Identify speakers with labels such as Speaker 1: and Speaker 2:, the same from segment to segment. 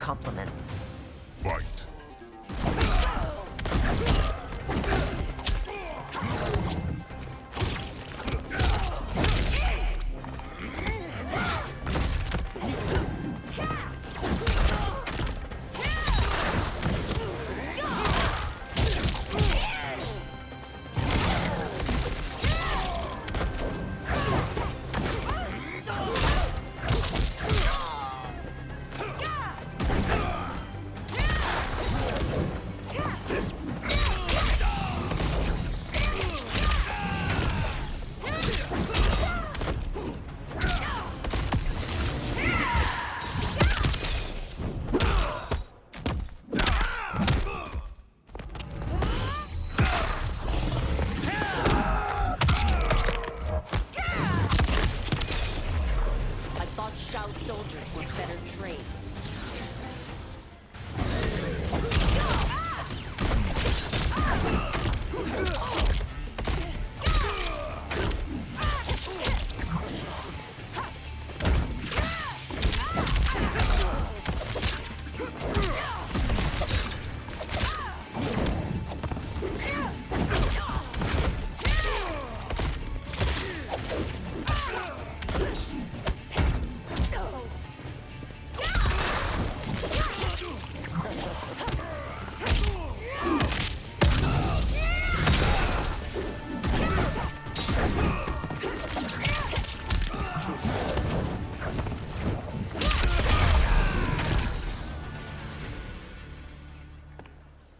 Speaker 1: Compliments.
Speaker 2: Fight.
Speaker 1: Soldiers were better trained.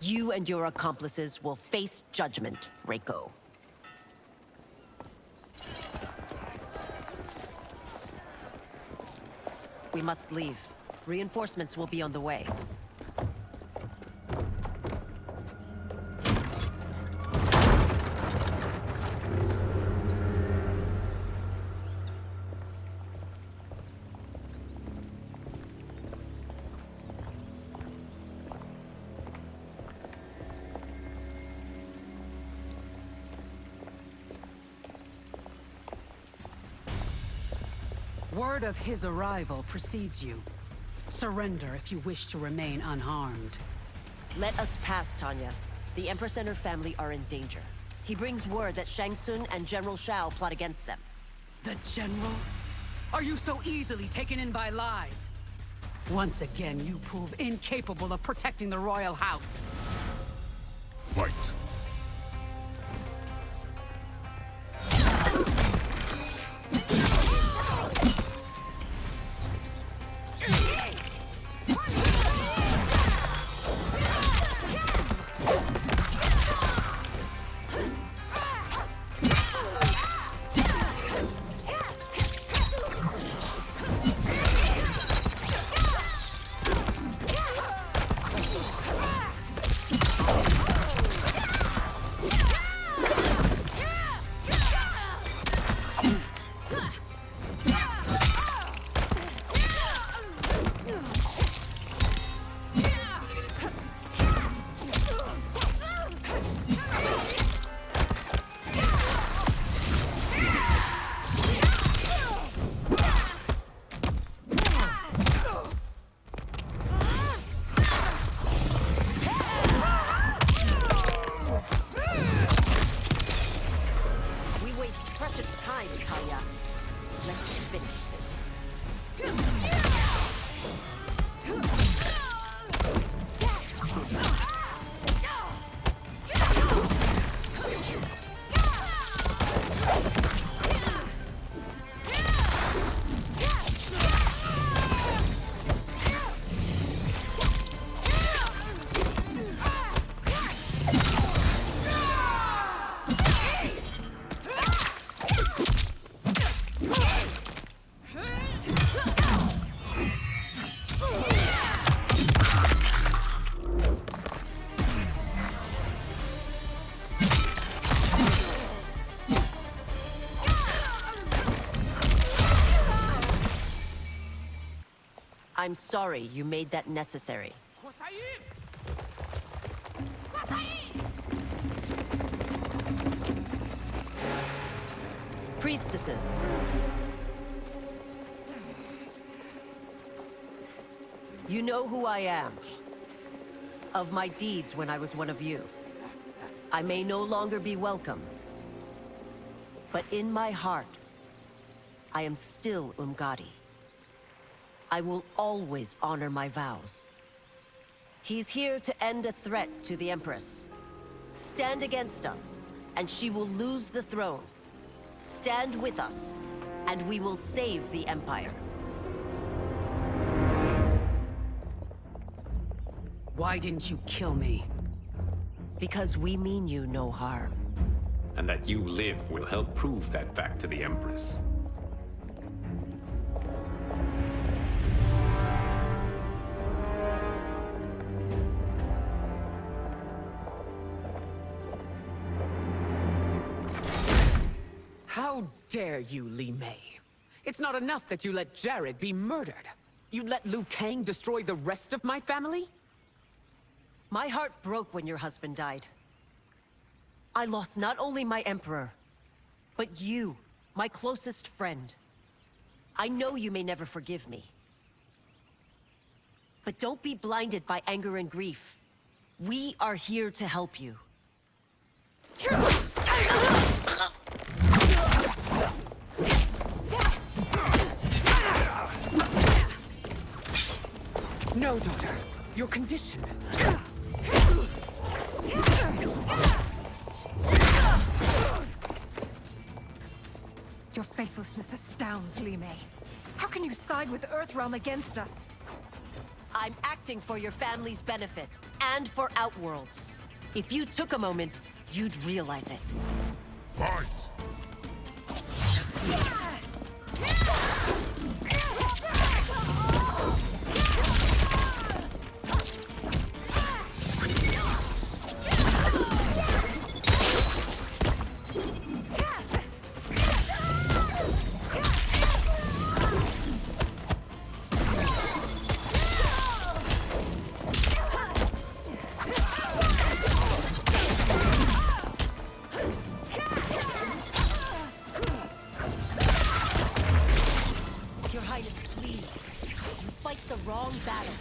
Speaker 1: You and your accomplices will face judgment, Reiko. We must leave. Reinforcements will be on the way.
Speaker 3: Word of his arrival precedes you. Surrender if you wish to remain unharmed.
Speaker 1: Let us pass, Tanya. The Empress and her family are in danger. He brings word that Shang Tsung and General Shao plot against them.
Speaker 3: The General? Are you so easily taken in by lies? Once again, you prove incapable of protecting the royal house.
Speaker 2: Fight.
Speaker 1: I'm sorry you made that necessary. Priestesses. You know who I am. Of my deeds when I was one of you. I may no longer be welcome. But in my heart, I am still Umgadi. I will always honor my vows. He's here to end a threat to the Empress. Stand against us, and she will lose the throne. Stand with us, and we will save the Empire.
Speaker 3: Why didn't you kill me?
Speaker 1: Because we mean you no harm.
Speaker 4: And that you live will help prove that fact to the Empress.
Speaker 5: How dare you, Li Mei? It's not enough that you let Jared be murdered. You let Liu Kang destroy the rest of my family?
Speaker 1: My heart broke when your husband died. I lost not only my Emperor, but you, my closest friend. I know you may never forgive me. But don't be blinded by anger and grief. We are here to help you.
Speaker 5: No, daughter. Your condition.
Speaker 6: Your faithlessness astounds, Li Mei. How can you side with Earthrealm against us?
Speaker 1: I'm acting for your family's benefit, and for Outworlds. If you took a moment, you'd realize it.
Speaker 2: Fight!
Speaker 1: Your Highness, please. You fight the wrong battle.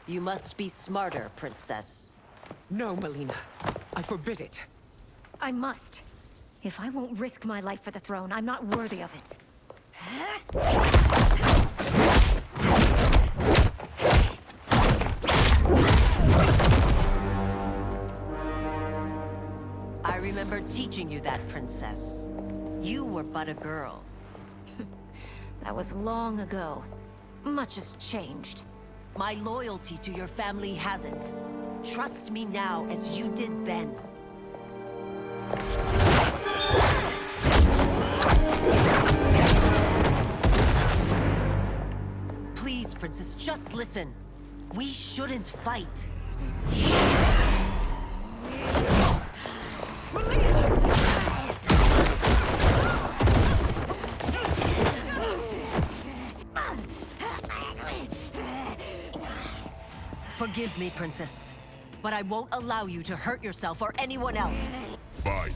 Speaker 1: You must be smarter, Princess.
Speaker 5: No, Melina. I forbid it.
Speaker 6: I must. If I won't risk my life for the throne, I'm not worthy of it.
Speaker 1: I remember teaching you that, Princess. You were but a girl.
Speaker 6: That was long ago. Much has changed.
Speaker 1: My loyalty to your family hasn't. Trust me now as you did then. Please, Princess, just listen. We shouldn't fight. Forgive me, Princess, but I won't allow you to hurt yourself or anyone else.
Speaker 2: Fight!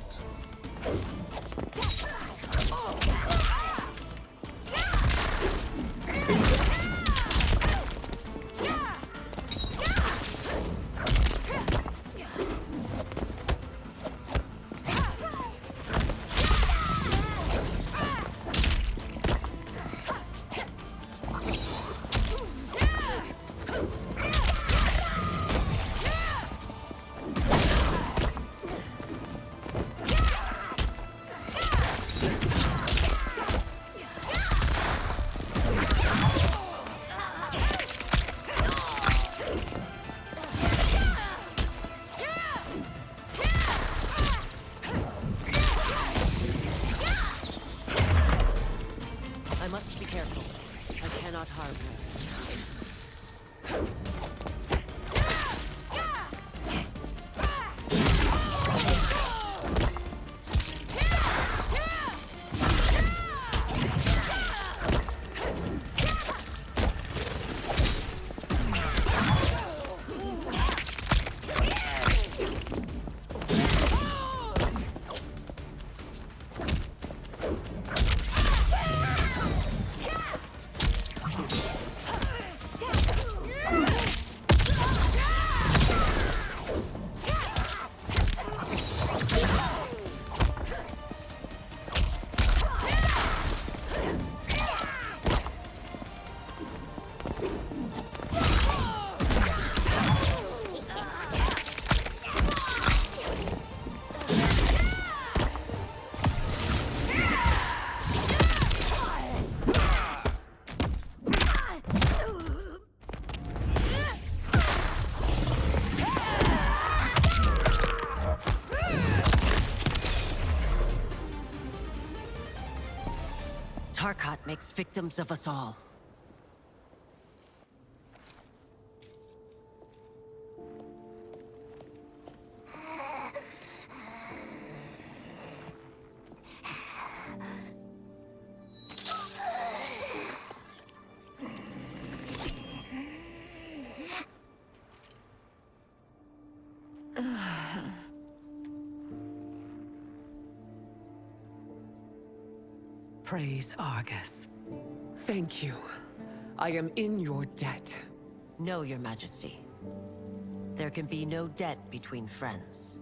Speaker 1: Tarkat makes victims of us all.
Speaker 3: Praise Argus.
Speaker 5: Thank you. I am in your debt.
Speaker 1: No, Your Majesty. There can be no debt between friends.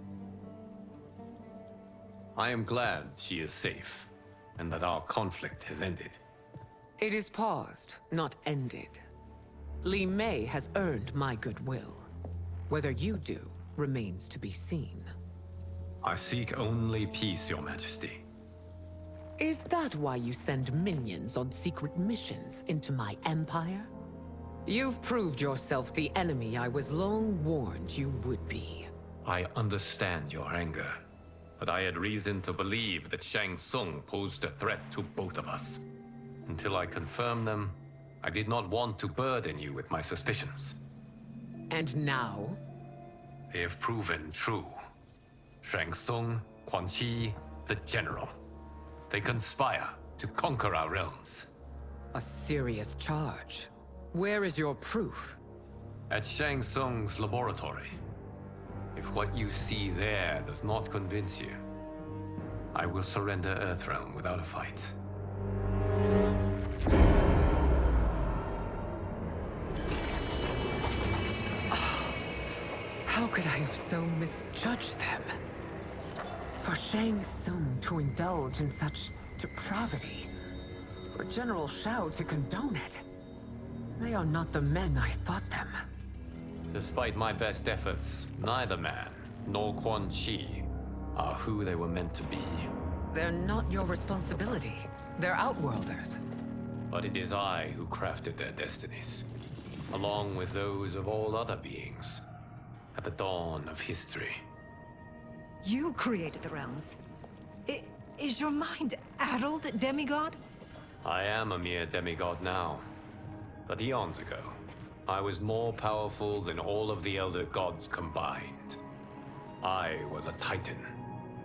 Speaker 4: I am glad she is safe, and that our conflict has ended.
Speaker 5: It is paused, not ended. Li Mei has earned my goodwill. Whether you do remains to be seen.
Speaker 4: I seek only peace, Your Majesty.
Speaker 5: Is that why you send minions on secret missions into my empire? You've proved yourself the enemy I was long warned you would be.
Speaker 4: I understand your anger, but I had reason to believe that Shang Tsung posed a threat to both of us. Until I confirmed them, I did not want to burden you with my suspicions.
Speaker 5: And now?
Speaker 4: They have proven true. Shang Tsung, Quan Chi, the General. They conspire to conquer our realms.
Speaker 5: A serious charge. Where is your proof?
Speaker 4: At Shang Tsung's laboratory. If what you see there does not convince you, I will surrender Earthrealm without a fight.
Speaker 5: How could I have so misjudged them? For Shang Tsung to indulge in such depravity, for General Shao to condone it, they are not the men I thought them.
Speaker 4: Despite my best efforts, neither man nor Quan Chi are who they were meant to be.
Speaker 5: They're not your responsibility. They're Outworlders.
Speaker 4: But it is I who crafted their destinies, along with those of all other beings, at the dawn of history.
Speaker 6: You created the realms. Is your mind addled, demigod?
Speaker 4: I am a mere demigod now. But eons ago, I was more powerful than all of the Elder Gods combined. I was a Titan,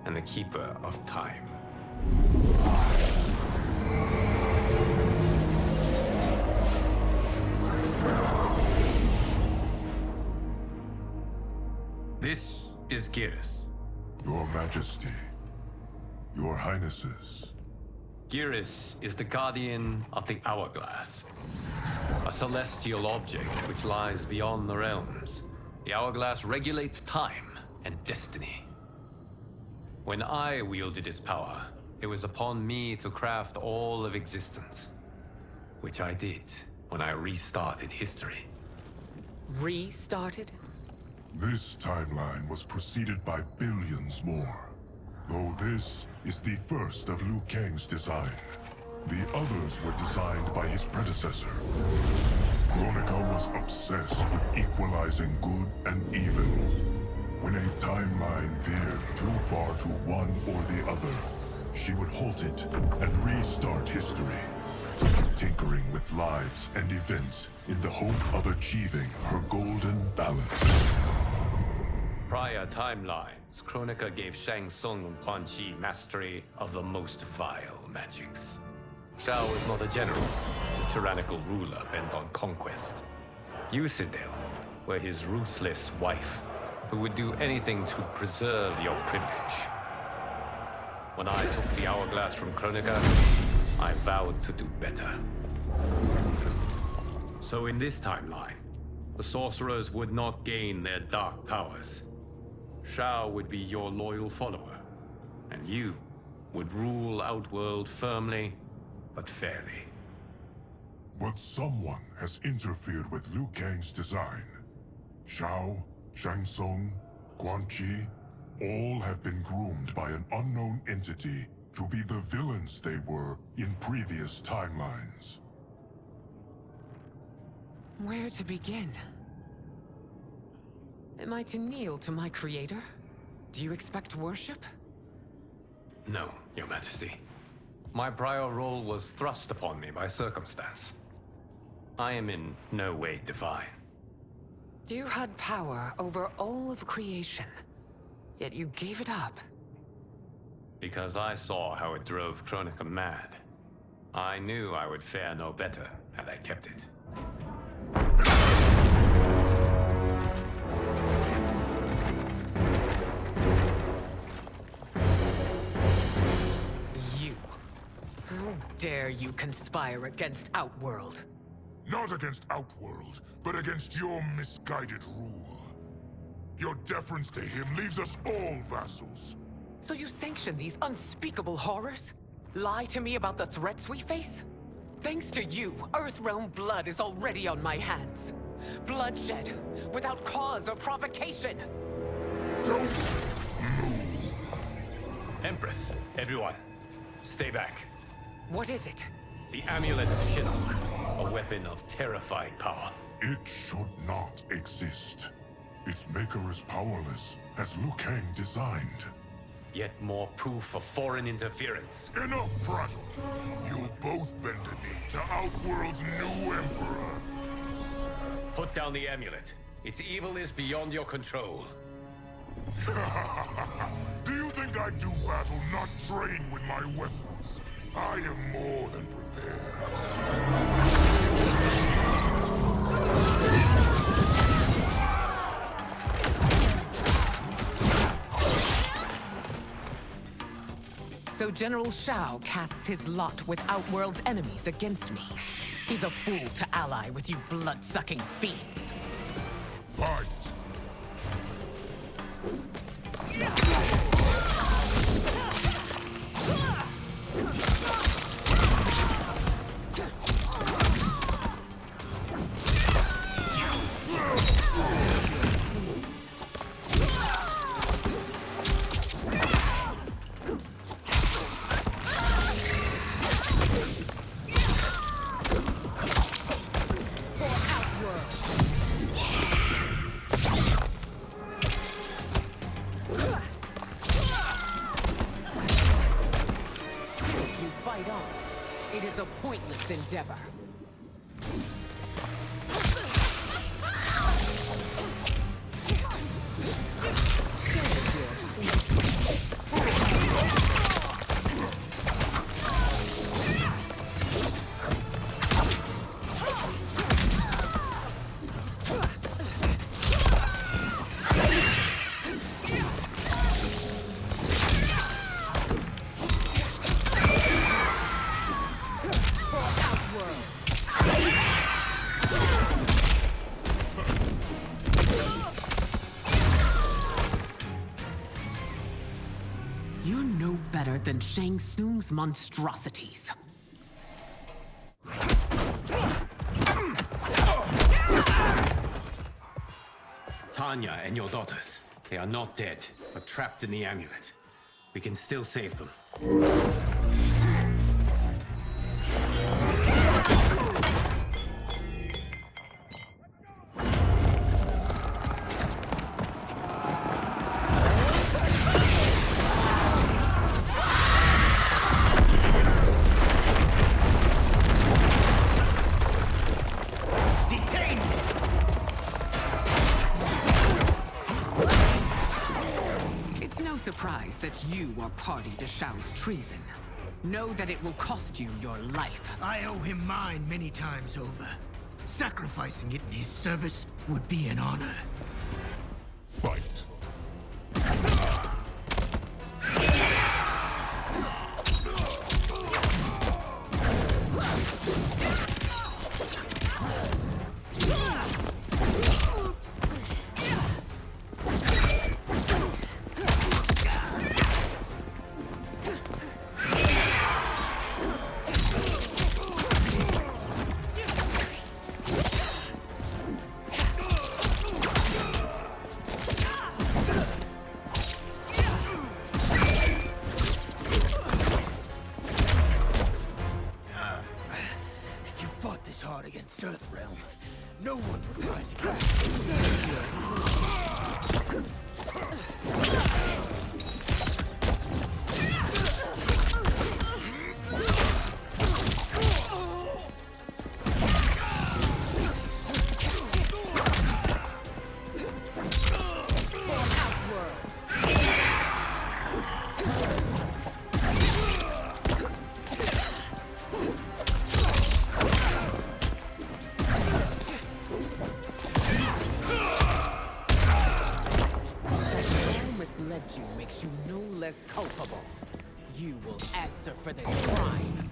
Speaker 4: and the Keeper of Time. This is Geras.
Speaker 2: Your Majesty, Your Highnesses.
Speaker 4: Geras is the guardian of the Hourglass. A celestial object which lies beyond the realms. The Hourglass regulates time and destiny. When I wielded its power, it was upon me to craft all of existence. Which I did when I restarted history.
Speaker 5: Restarted?
Speaker 2: This timeline was preceded by billions more. Though this is the first of Liu Kang's design. The others were designed by his predecessor. Kronika was obsessed with equalizing good and evil. When a timeline veered too far to one or the other, she would halt it and restart history, tinkering with lives and events in the hope of achieving her golden balance.
Speaker 4: Prior timelines, Kronika gave Shang Tsung and Quan Chi mastery of the most vile magics. Shao was not a general, a tyrannical ruler bent on conquest. Yusidel were his ruthless wife, who would do anything to preserve your privilege. When I took the Hourglass from Kronika, I vowed to do better. So in this timeline, the sorcerers would not gain their dark powers. Shao would be your loyal follower, and you would rule Outworld firmly, but fairly.
Speaker 2: But someone has interfered with Liu Kang's design. Shao, Shang Tsung, Quan Chi, all have been groomed by an unknown entity to be the villains they were in previous timelines.
Speaker 5: Where to begin? Am I to kneel to my creator? Do you expect worship?
Speaker 4: No, Your Majesty. My prior role was thrust upon me by circumstance. I am in no way divine.
Speaker 5: You had power over all of creation, yet you gave it up.
Speaker 4: Because I saw how it drove Kronika mad. I knew I would fare no better had I kept it.
Speaker 5: You. How dare you conspire against Outworld?
Speaker 2: Not against Outworld, but against your misguided rule. Your deference to him leaves us all vassals.
Speaker 5: So you sanction these unspeakable horrors? Lie to me about the threats we face? Thanks to you, Earthrealm blood is already on my hands. Bloodshed, without cause or provocation.
Speaker 2: Don't move.
Speaker 4: Empress, everyone, stay back.
Speaker 5: What is it?
Speaker 4: The Amulet of Shinnok, a weapon of terrifying power.
Speaker 2: It should not exist. Its maker is powerless, as Liu Kang designed.
Speaker 4: Yet more proof of foreign interference.
Speaker 2: Enough prattle! You'll both bend a knee to Outworld's new emperor.
Speaker 4: Put down the amulet. Its evil is beyond your control.
Speaker 2: Do you think I do battle not trained with my weapons? I am more than prepared.
Speaker 5: So General Shao casts his lot with Outworld's enemies against me. He's a fool to ally with you blood-sucking fiends.
Speaker 2: Fight!
Speaker 5: It is a pointless endeavor. You're no better than Shang Tsung's monstrosities.
Speaker 4: Tanya and your daughters. They are not dead, but trapped in the amulet. We can still save them.
Speaker 5: Surprised that you are party to Shao's treason. Know that it will cost you your life.
Speaker 7: I owe him mine many times over. Sacrificing it in his service would be an honor.
Speaker 2: Fight!
Speaker 7: Against Earthrealm, no one would rise against
Speaker 5: led you makes you no less culpable. You will answer for this crime.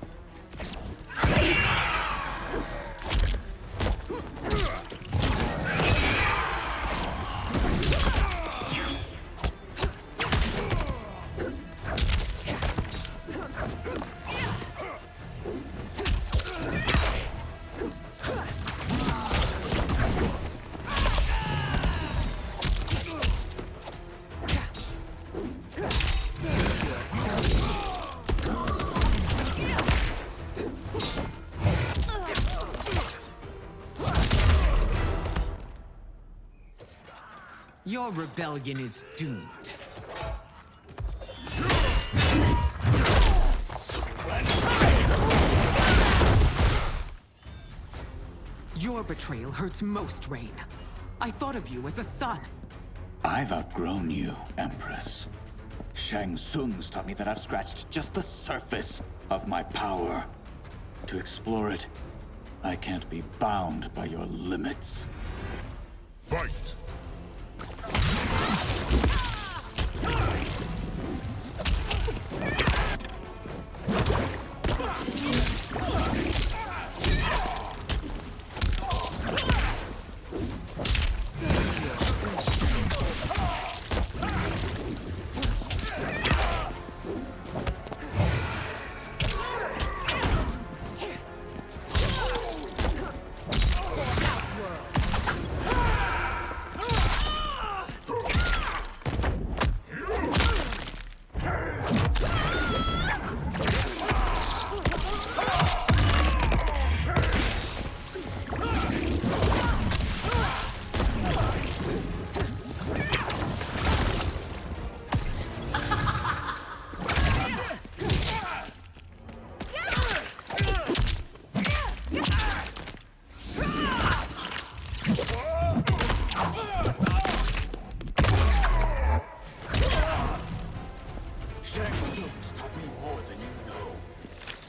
Speaker 5: Your rebellion is doomed. Your betrayal hurts most, Rain. I thought of you as a son.
Speaker 8: I've outgrown you, Empress. Shang Tsung's taught me that I've scratched just the surface of my power. To explore it, I can't be bound by your limits.
Speaker 2: Fight!
Speaker 8: Shang Tsung's taught me more than you know.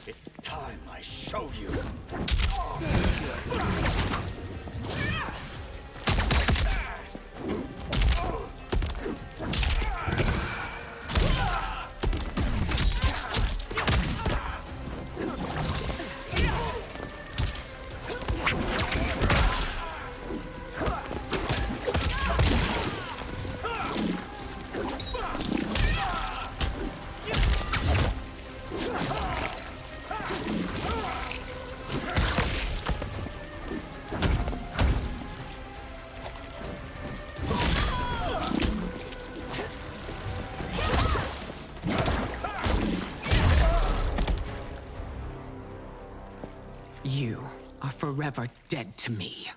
Speaker 8: It's time I show you.
Speaker 5: You are forever dead to me.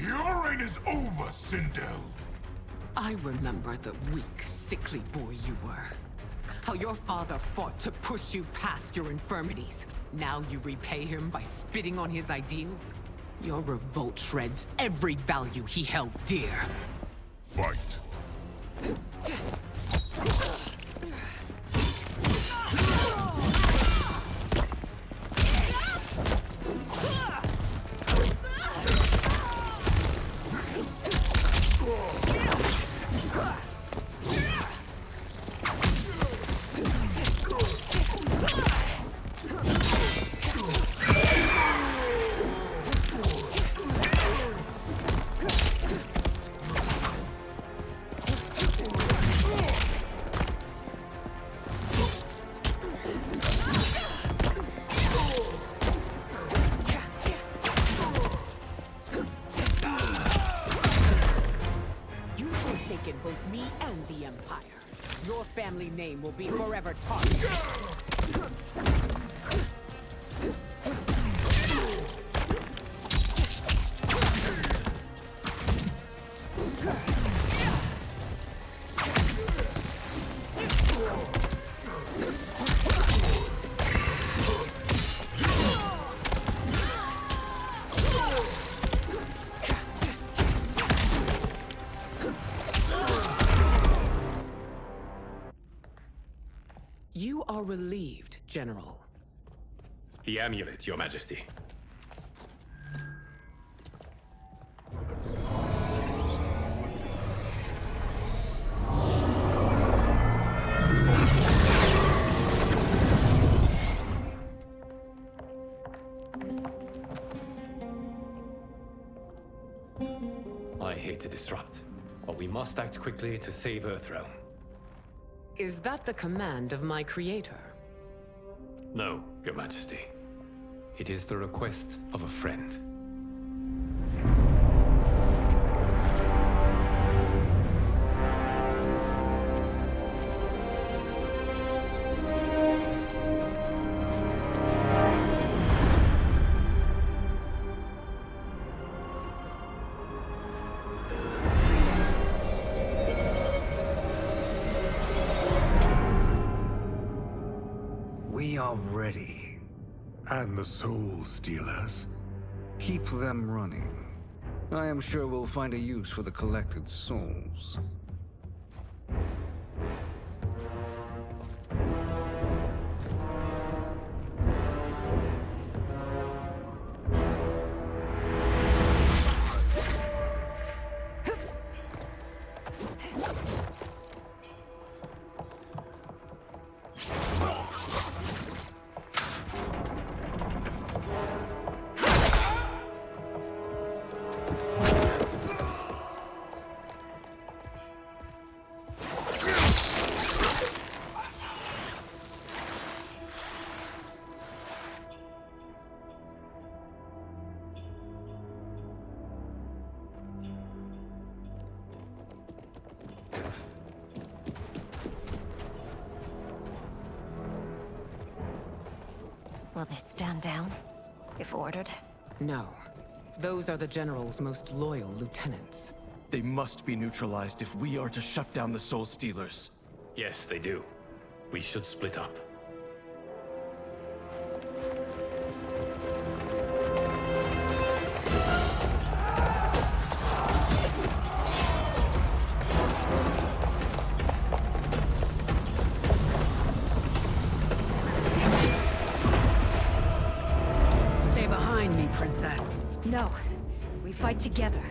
Speaker 2: Your reign is over, Sindel!
Speaker 5: I remember the weak, sickly boy you were. How your father fought to push you past your infirmities. Now you repay him by spitting on his ideals? Your revolt shreds every value he held dear.
Speaker 2: Fight!
Speaker 5: Both me and the Empire. Your family name will be forever tarnished. You are relieved, General.
Speaker 4: The amulet, Your Majesty. I hate to disrupt, but we must act quickly to save Earthrealm.
Speaker 5: Is that the command of my creator?
Speaker 4: No, Your Majesty. It is the request of a friend.
Speaker 9: We are ready.
Speaker 2: And the Soul Stealers?
Speaker 9: Keep them running. I am sure we'll find a use for the collected souls.
Speaker 6: Will they stand down, if ordered?
Speaker 5: No. Those are the General's most loyal lieutenants.
Speaker 10: They must be neutralized if we are to shut down the Soul Stealers.
Speaker 4: Yes, they do. We should split up.
Speaker 3: Stay behind me, Princess.
Speaker 6: No. We fight together.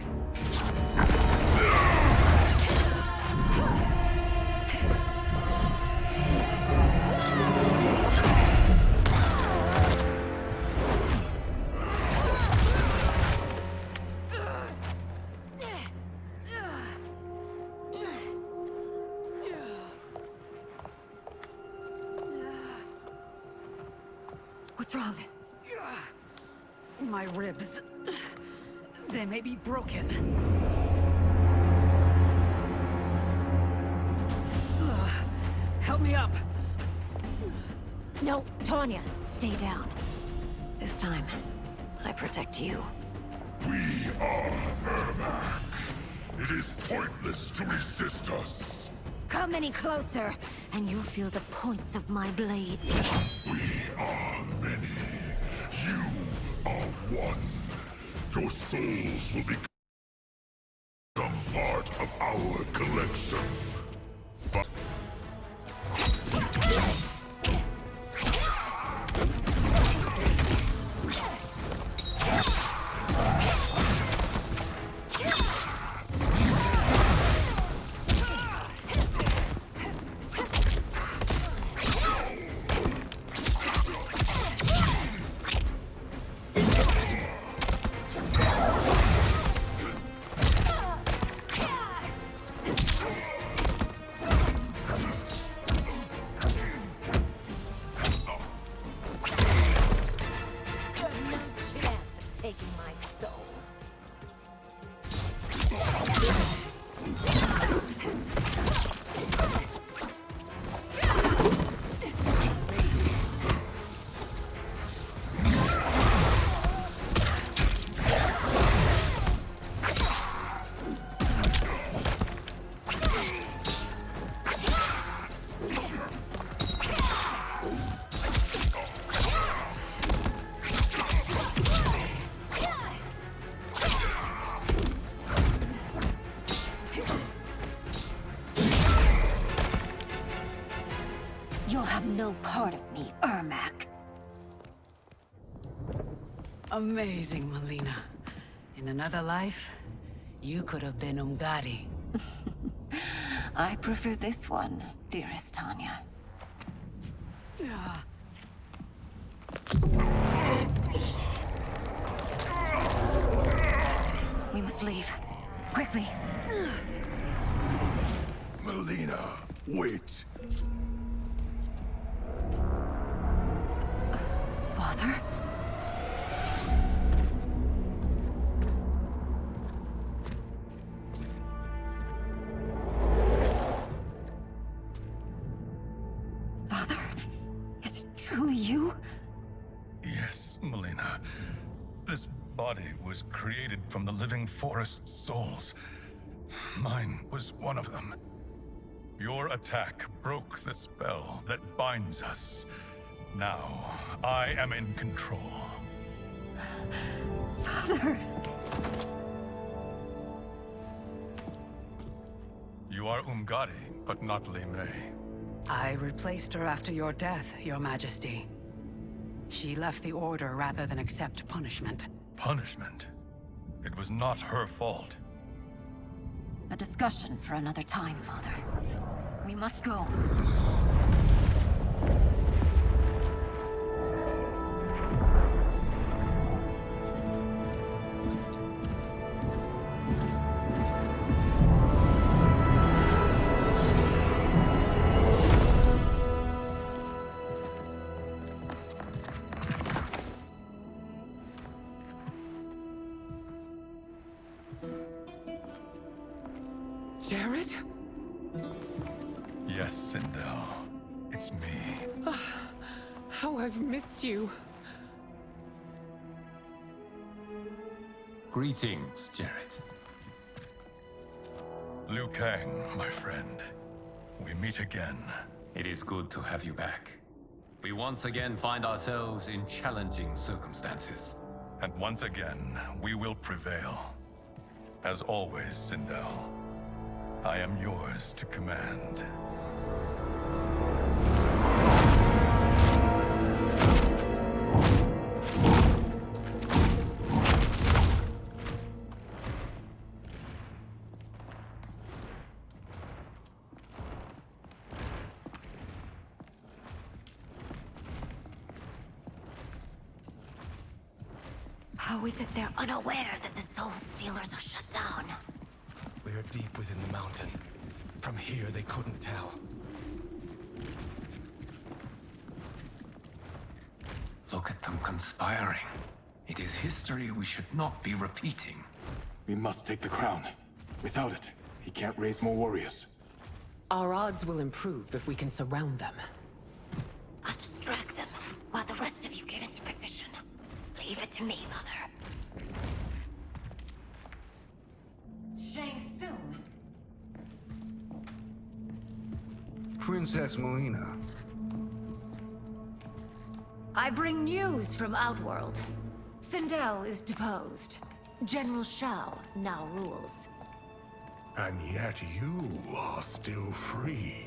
Speaker 6: What's wrong?
Speaker 3: My ribs. They may be broken. Ugh. Help me up.
Speaker 6: No, Tanya, stay down. This time, I protect you.
Speaker 2: We are Ermac. It is pointless to resist us.
Speaker 6: Come any closer, and you'll feel the points of my blades.
Speaker 2: We are many. You are one. Your souls will become part of our collection.
Speaker 6: Taking my soul. You'll have no part of me, Ermac.
Speaker 3: Amazing, Melina. In another life, you could have been Umgadi.
Speaker 6: I prefer this one, dearest Tanya. We must leave. Quickly.
Speaker 2: Melina, wait.
Speaker 6: Father? Father? Is it truly you?
Speaker 11: Yes, Melina. This body was created from the living forest's souls. Mine was one of them. Your attack broke the spell that binds us. Now, I am in control.
Speaker 6: Father!
Speaker 11: You are Umgadi, but not Li Mei.
Speaker 3: I replaced her after your death, Your Majesty. She left the Order rather than accept punishment.
Speaker 11: Punishment? It was not her fault.
Speaker 6: A discussion for another time, Father. We must go.
Speaker 5: Jared?
Speaker 11: Yes, Sindel. It's me.
Speaker 5: How I've missed you.
Speaker 4: Greetings, Jared.
Speaker 11: Liu Kang, my friend. We meet again.
Speaker 4: It is good to have you back. We once again find ourselves in challenging circumstances.
Speaker 11: And once again, we will prevail. As always, Sindel, I am yours to command.
Speaker 6: How is it they're unaware that the Soul Stealers are shut down?
Speaker 10: We are deep within the mountain. From here, they couldn't tell.
Speaker 4: Look at them conspiring. It is history we should not be repeating.
Speaker 8: We must take the crown. Without it, he can't raise more warriors.
Speaker 5: Our odds will improve if we can surround them.
Speaker 6: I'll distract them while the rest of you get into position. Leave it to me, Mother. Shang Tsung.
Speaker 9: Princess Melina.
Speaker 6: I bring news from Outworld. Sindel is deposed. General Shao now rules.
Speaker 2: And yet you are still free.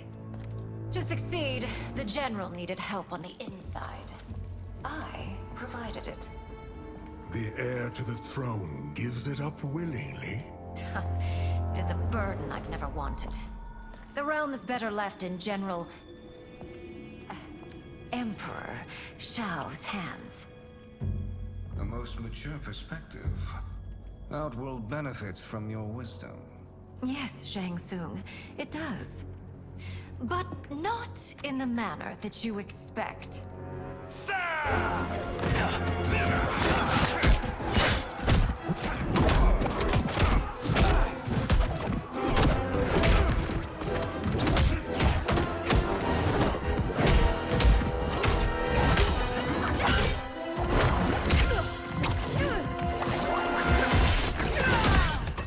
Speaker 6: To succeed, the General needed help on the inside. I provided it.
Speaker 2: The heir to the throne gives it up willingly.
Speaker 6: It is a burden I've never wanted. The realm is better left in General... Emperor Shao's hands.
Speaker 9: A most mature perspective. Outworld benefits from your wisdom.
Speaker 6: Yes, Shang Tsung, it does. But not in the manner that you expect.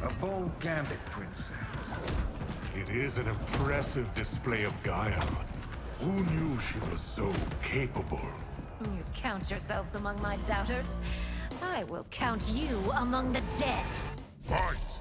Speaker 9: A bold gambit, princess.
Speaker 2: It is an impressive display of guile. Who knew she was so capable?
Speaker 6: You count yourselves among my doubters. I will count you among the dead.
Speaker 2: Fight!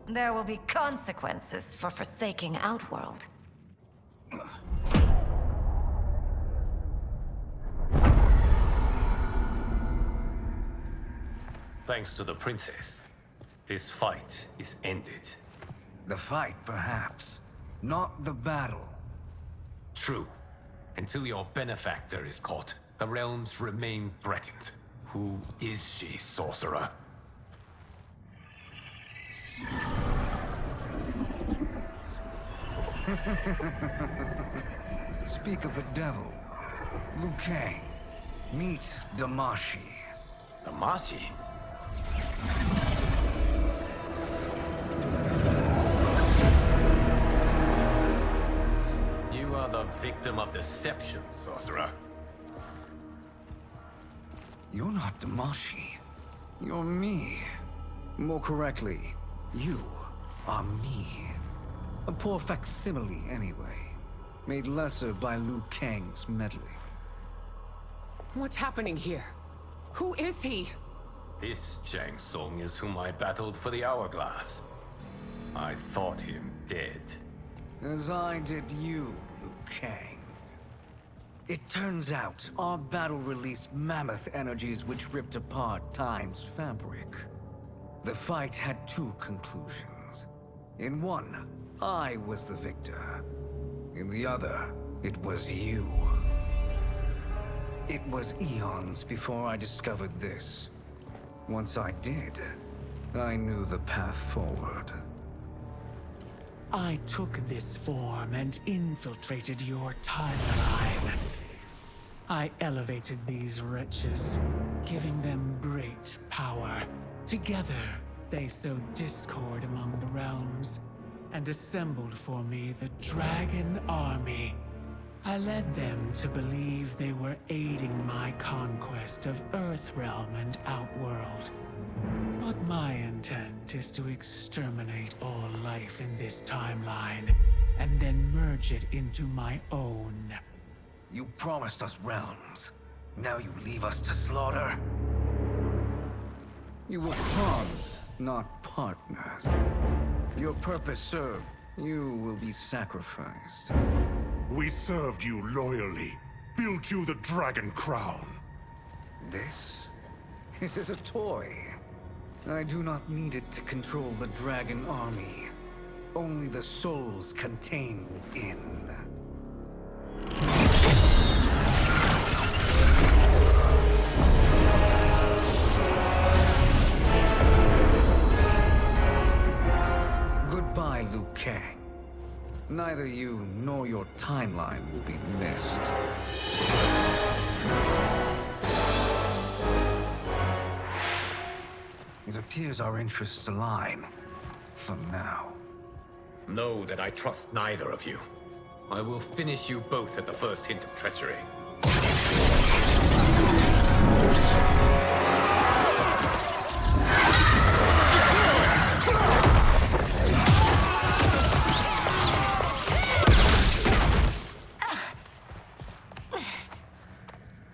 Speaker 6: There will be consequences for forsaking Outworld.
Speaker 4: Thanks to the princess, this fight is ended.
Speaker 9: The fight, perhaps. Not the battle.
Speaker 4: True. Until your benefactor is caught, the realms remain threatened. Who is she, sorcerer?
Speaker 9: Speak of the devil. Liu Kang. Meet Damashi.
Speaker 4: Damashi? You are the victim of deception, sorcerer.
Speaker 9: You're not Damashi. You're me. More correctly, you are me. A poor facsimile, anyway. Made lesser by Liu Kang's meddling.
Speaker 5: What's happening here? Who is he?
Speaker 4: This Shang Tsung is whom I battled for the Hourglass. I thought him dead.
Speaker 9: As I did you, Liu Kang. It turns out our battle released mammoth energies which ripped apart Time's fabric. The fight had two conclusions. In one, I was the victor. In the other, it was you. It was eons before I discovered this. Once I did, I knew the path forward.
Speaker 7: I took this form and infiltrated your timeline. I elevated these wretches, giving them great power. Together, they sowed discord among the realms, and assembled for me the Dragon Army. I led them to believe they were aiding my conquest of Earthrealm and Outworld. But my intent is to exterminate all life in this timeline, and then merge it into my own.
Speaker 9: You promised us realms. Now you leave us to slaughter? You were pawns, not partners. Your purpose served. You will be sacrificed.
Speaker 2: We served you loyally, built you the Dragon Crown.
Speaker 9: This is a toy. I do not need it to control the Dragon Army. Only the souls contained within. Goodbye, Liu Kang. Neither you nor your timeline will be missed. It appears our interests align. For now.
Speaker 4: Know that I trust neither of you. I will finish you both at the first hint of treachery.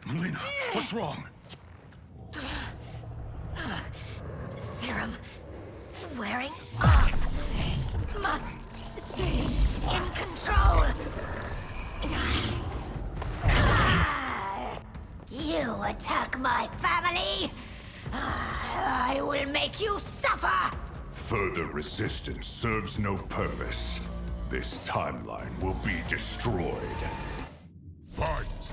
Speaker 11: Mileena, what's wrong?
Speaker 6: Serum wearing off. Must stay in control. You attack my family. I will make you suffer.
Speaker 2: Further resistance serves no purpose. This timeline will be destroyed. Fight!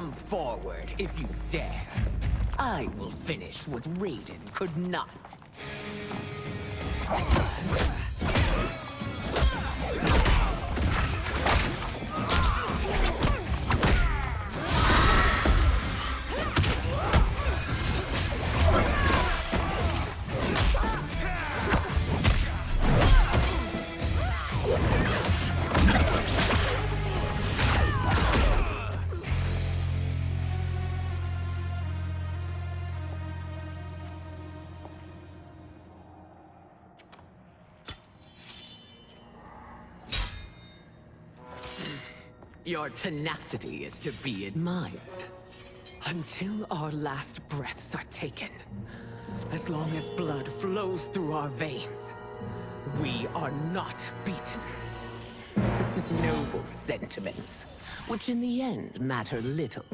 Speaker 5: Come forward if you dare. I will finish what Raiden could not. Your tenacity is to be admired. Until our last breaths are taken, as long as blood flows through our veins, we are not beaten. Noble sentiments, which in the end matter little.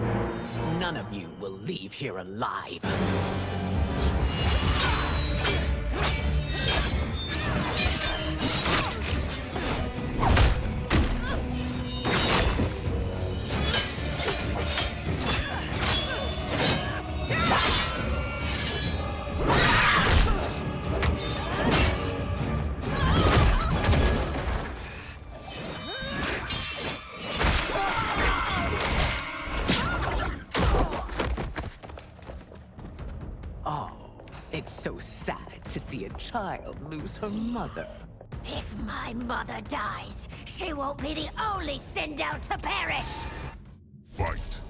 Speaker 5: None of you will leave here alive. It's so sad to see a child lose her mother.
Speaker 6: If my mother dies, she won't be the only Sindel to perish!
Speaker 2: Fight.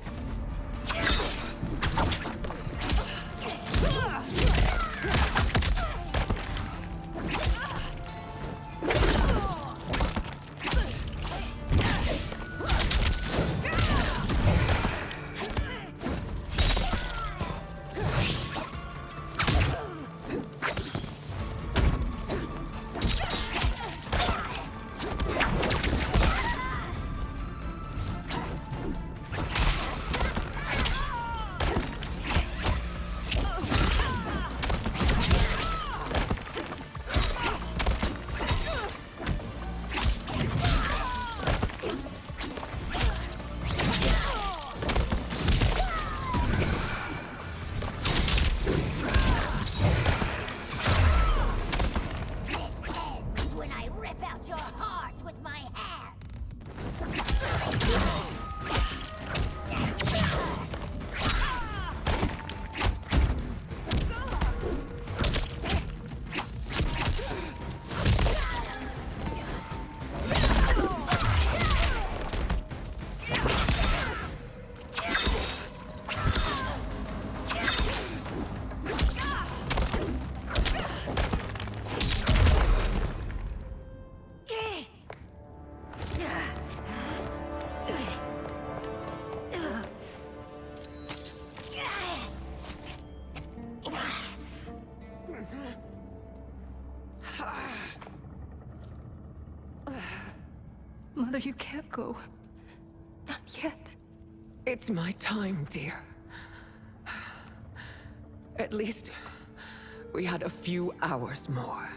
Speaker 5: Mother, you can't go. Not yet. It's my time, dear. At least, we had a few hours more.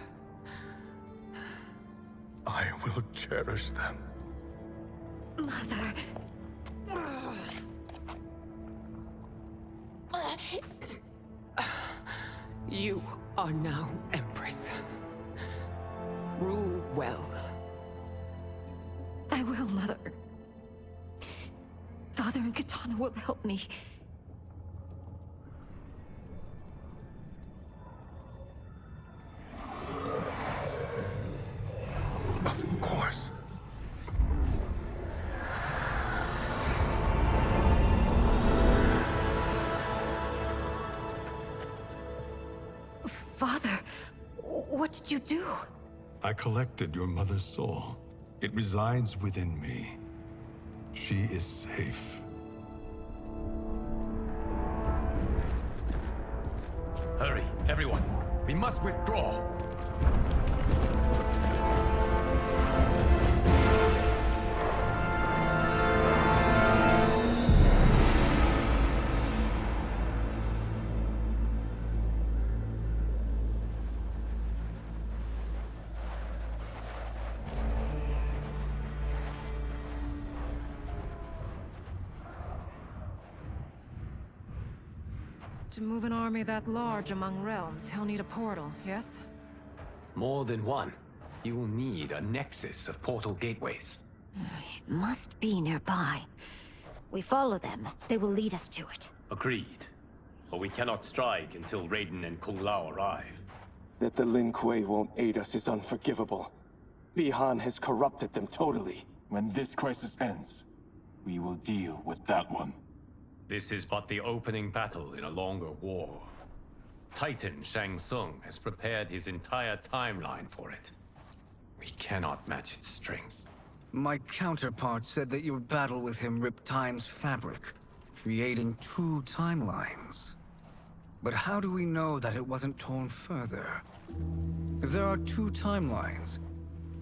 Speaker 11: I will cherish them.
Speaker 6: Mother...
Speaker 5: You are now Empress. Rule well.
Speaker 6: I will, Mother. Father and Kitana will help me.
Speaker 11: Of course.
Speaker 6: Father, what did you do?
Speaker 11: I collected your mother's soul. It resides within me. She is safe.
Speaker 4: Hurry, everyone. We must withdraw.
Speaker 6: To move an army that large among realms, he'll need a portal, yes?
Speaker 4: More than one. You will need a nexus of portal gateways.
Speaker 6: It must be nearby. We follow them, they will lead us to it.
Speaker 4: Agreed. But we cannot strike until Raiden and Kung Lao arrive.
Speaker 12: That the Lin Kuei won't aid us is unforgivable. Bi-Han has corrupted them totally. When this crisis ends, we will deal with that one.
Speaker 4: This is but the opening battle in a longer war. Titan Shang Tsung has prepared his entire timeline for it. We cannot match its strength.
Speaker 9: My counterpart said that your battle with him ripped time's fabric, creating 2 timelines. But how do we know that it wasn't torn further? If there are 2 timelines,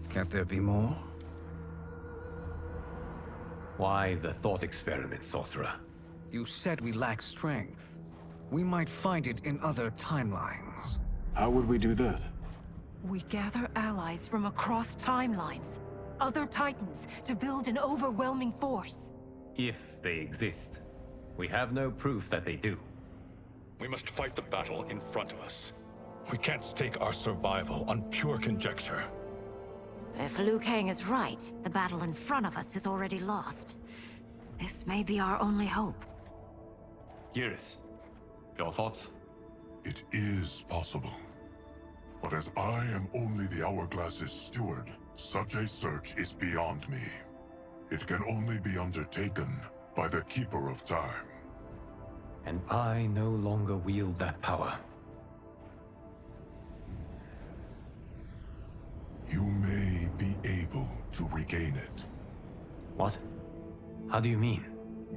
Speaker 9: can't there be more?
Speaker 4: Why the thought experiment, Sorcerer?
Speaker 9: You said we lack strength. We might find it in other timelines.
Speaker 12: How would we do that?
Speaker 6: We gather allies from across timelines, other titans, to build an overwhelming force.
Speaker 4: If they exist. We have no proof that they do.
Speaker 11: We must fight the battle in front of us. We can't stake our survival on pure conjecture.
Speaker 6: If Liu Kang is right, the battle in front of us is already lost. This may be our only hope.
Speaker 4: Geras, your thoughts?
Speaker 2: It is possible. But as I am only the Hourglass's steward, such a search is beyond me. It can only be undertaken by the Keeper of Time.
Speaker 4: And I no longer wield that power.
Speaker 2: You may be able to regain it.
Speaker 4: What? How do you mean?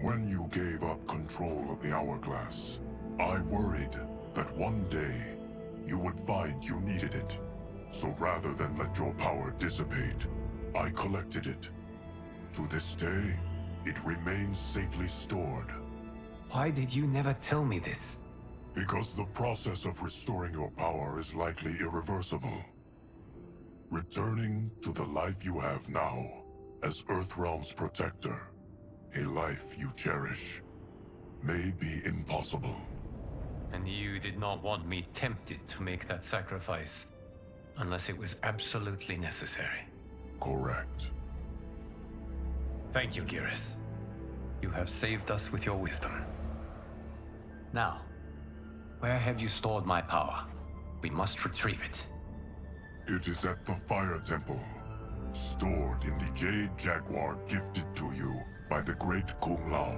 Speaker 2: When you gave up control of the Hourglass, I worried that one day you would find you needed it. So rather than let your power dissipate, I collected it. To this day, it remains safely stored.
Speaker 4: Why did you never tell me this?
Speaker 2: Because the process of restoring your power is likely irreversible. Returning to the life you have now, as Earthrealm's protector, a life you cherish, may be impossible.
Speaker 4: And you did not want me tempted to make that sacrifice, unless it was absolutely necessary.
Speaker 2: Correct.
Speaker 4: Thank you, Geras. You have saved us with your wisdom. Now, where have you stored my power? We must retrieve it.
Speaker 2: It is at the Fire Temple, stored in the Jade Jaguar gifted to you by the great Kung Lao.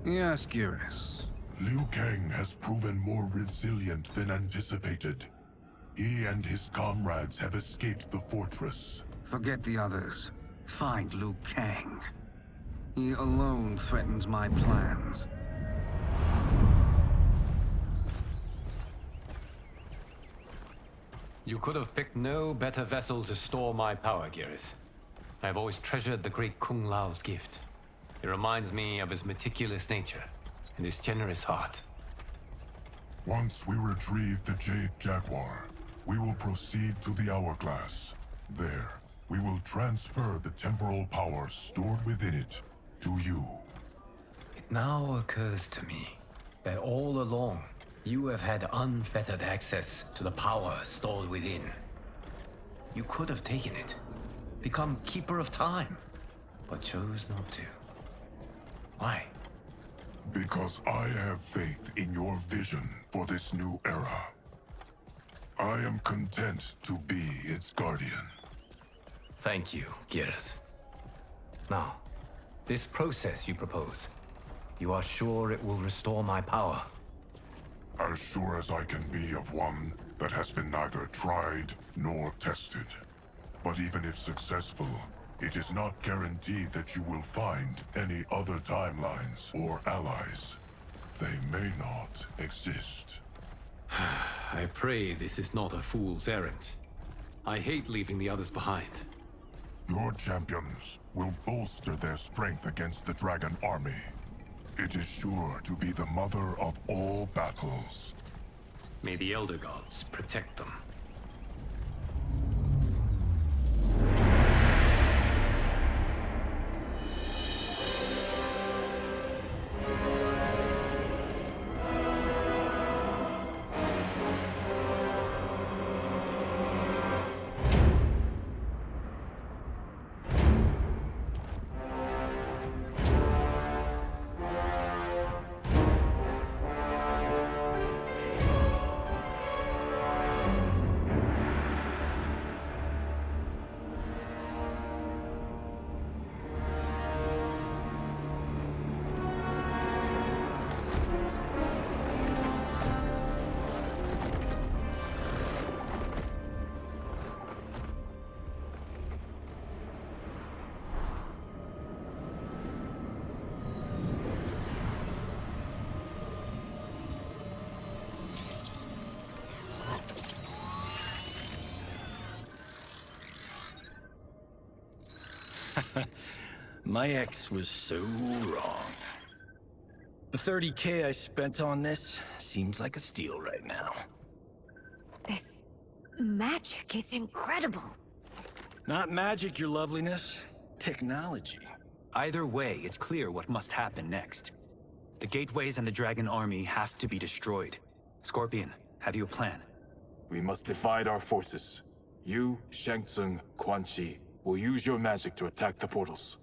Speaker 9: Yes, Geras.
Speaker 2: Liu Kang has proven more resilient than anticipated. He and his comrades have escaped the fortress.
Speaker 9: Forget the others. Find Liu Kang. He alone threatens my plans.
Speaker 4: You could have picked no better vessel to store my power, Geras. I have always treasured the great Kung Lao's gift. It reminds me of his meticulous nature and his generous heart.
Speaker 2: Once we retrieve the Jade Jaguar, we will proceed to the Hourglass. There, we will transfer the temporal power stored within it to you.
Speaker 4: It now occurs to me that all along, you have had unfettered access to the power stored within. You could have taken it, become Keeper of Time, but chose not to. Why?
Speaker 2: Because I have faith in your vision for this new era. I am content to be its guardian.
Speaker 4: Thank you, Geras. Now, this process you propose, you are sure it will restore my power?
Speaker 2: As sure as I can be of one that has been neither tried nor tested. But even if successful, it is not guaranteed that you will find any other timelines or allies. They may not exist.
Speaker 4: I pray this is not a fool's errand. I hate leaving the others behind.
Speaker 2: Your champions will bolster their strength against the Dragon Army. It is sure to be the mother of all battles.
Speaker 4: May the Elder Gods protect them.
Speaker 13: My ex was so wrong. The 30K I spent on this seems like a steal right now.
Speaker 6: This magic is incredible.
Speaker 13: Not magic, your loveliness. Technology.
Speaker 14: Either way, it's clear what must happen next. The gateways and the Dragon Army have to be destroyed. Scorpion, have you a plan?
Speaker 12: We must divide our forces. You, Shang Tsung, Quan Chi, will use your magic to attack the portals.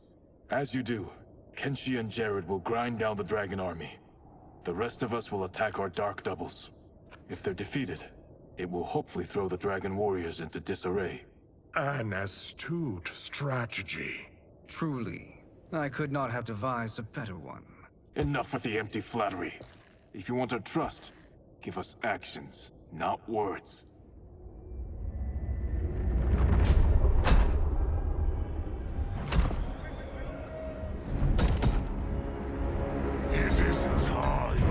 Speaker 12: As you do, Kenshi and Jared will grind down the Dragon Army. The rest of us will attack our Dark Doubles. If they're defeated, it will hopefully throw the Dragon Warriors into disarray.
Speaker 2: An astute strategy.
Speaker 9: Truly, I could not have devised a better one.
Speaker 12: Enough with the empty flattery. If you want our trust, give us actions, not words.
Speaker 2: It is time.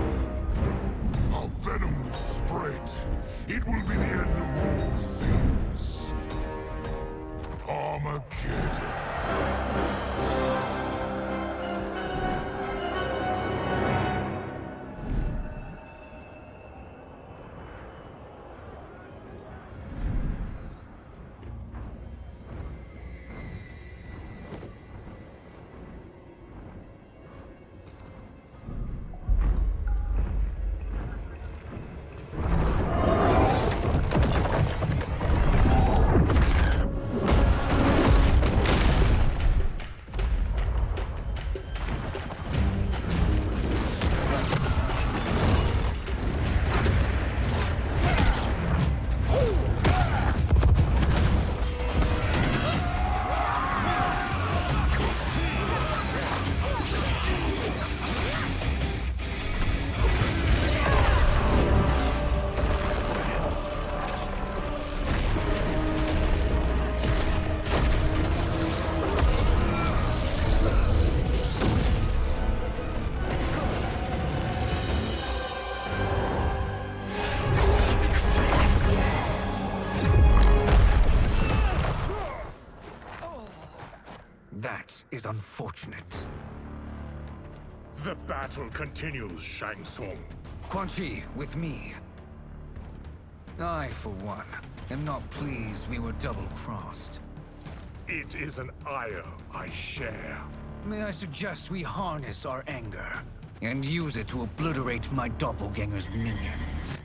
Speaker 2: A venom will spread. It will be the end of all things. Armageddon.
Speaker 9: That is unfortunate.
Speaker 2: The battle continues, Shang Tsung.
Speaker 9: Quan Chi, with me. I, for one, am not pleased we were double-crossed.
Speaker 2: It is an ire I share.
Speaker 9: May I suggest we harness our anger and use it to obliterate my doppelganger's minions?